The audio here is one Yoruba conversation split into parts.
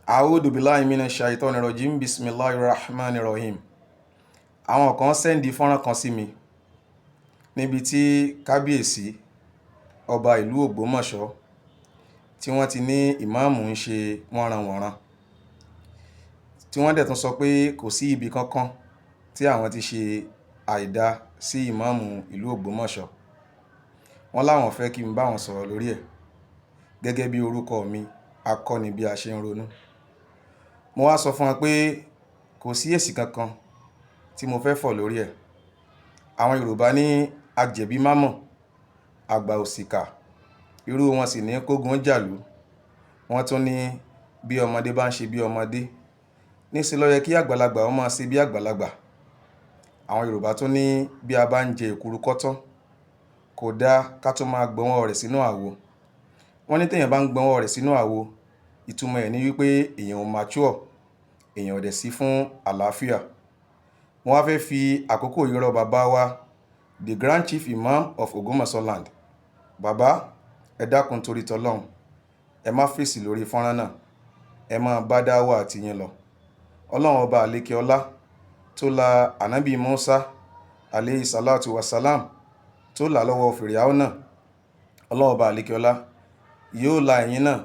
A'udhu billahi minash shaitani rajim. Bismillahirrahmanirrahim. Àwọn kan sẹ́ndì fọ́nrán kan sí mi níbi tí kábíyèsí ọba ìlú Ògbómọ̀ṣọ́ tí wọ́n ti ní ìmáàmù ń ṣe wọ́nranwọ̀nran, tí wọ́n dẹ̀ tún sọ pé kò sí ibi kankan tí àwọn ti ṣe àìdá sí ìmáàmù ìlú Ògbómọ̀ṣọ́. Wọ́n láwọn fẹ́ kí n bá wọn sọ̀rọ̀ lórí ẹ̀ gẹ́gẹ́ bí orúkọ mi, akọ́ni bí a ṣe ń ronú. Mo wá sọ fún wọn pé kò sí èsì kankan tí mo fẹ́ fọ̀ lórí ẹ̀. Àwọn Yorùbá ní ajẹ̀bí mámọ̀, àgbà òṣìkà, irú wọn sì ní kógun jàlú. Wọ́n tún ní bí ọmọdé bá ń ṣe bí ọmọdé, níṣẹ́ ló yẹ kí àgbàlagbà ó máa ṣe bí àgbàlagbà. Àwọn Yorùbá tún ní bí a bá ń jẹ èkuru kọ́tán, kò dá ká tún máa gbọ́nwọ́ rẹ̀ sínú àwo. Wọ́n ní téèyàn bá ń gbọ́nwọ́ rẹ̀ sínú àwo, ìtumọ̀ ẹ̀ ní wípé èèyàn ò mature, èèyàn ò dẹ̀ sí fún àlàáfíà. Wọ́n wá fẹ́ fi àkókò yìí rọ̀ bàbá wa, the Grand Chief Imam of Ògbómọ̀ṣọ́ land. Bàbá, ẹ dákun torí tọlọ́hun, ẹ má fèsì lórí fọ́nrán náà, ẹ máa bá dáwà àti yín lọ. Ọlọ́run ọba àlékè ọlá tó la ànábì Musa alayhi salatu wasalam, tó là lọ́wọ́ Fìràúnà, Ọlọ́run ọba àlékè ọlá yóò la ẹ̀yin náà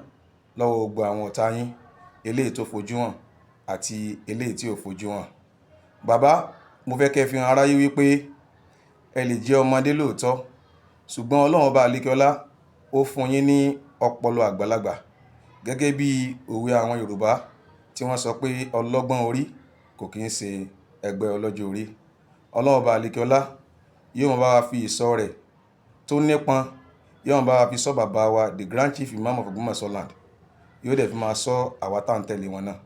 lọ́wọ́ gbogbo àwọn ọ̀tá yín, eléyìí tó fojú hàn àti eléyìí tí ò fojú hàn. Bàbá, mo fẹ́ kẹ́ fi hàn aráyé wípé ẹ lè jẹ́ ọmọdé lóòótọ́, ṣùgbọ́n Ọlọ́run ọba àlékè ọlá ó fún yín ní ọpọlọ àgbàlagbà, gẹ́gẹ́ bí òwe àwọn Yorùbá tí wọ́n sọ pé ọlọ́gbọ́n orí kò kí ń ṣe ẹgbẹ́ ọlọ́jọ́ orí. Ọlọ́run ọba àlékè ọlá yóò máa bá wa fi ìṣọ́ rẹ̀ tó nípọn, yóò máa bá wa fi ṣọ́ bàbá wa, the Grand Chief Imam of Ògbómọ̀ṣọ́ land, yóò dẹ̀ fi máa ṣọ́ àwa tá ń tẹ̀lé wọn náà.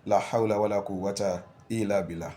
La hawla wala quwwata illa billah.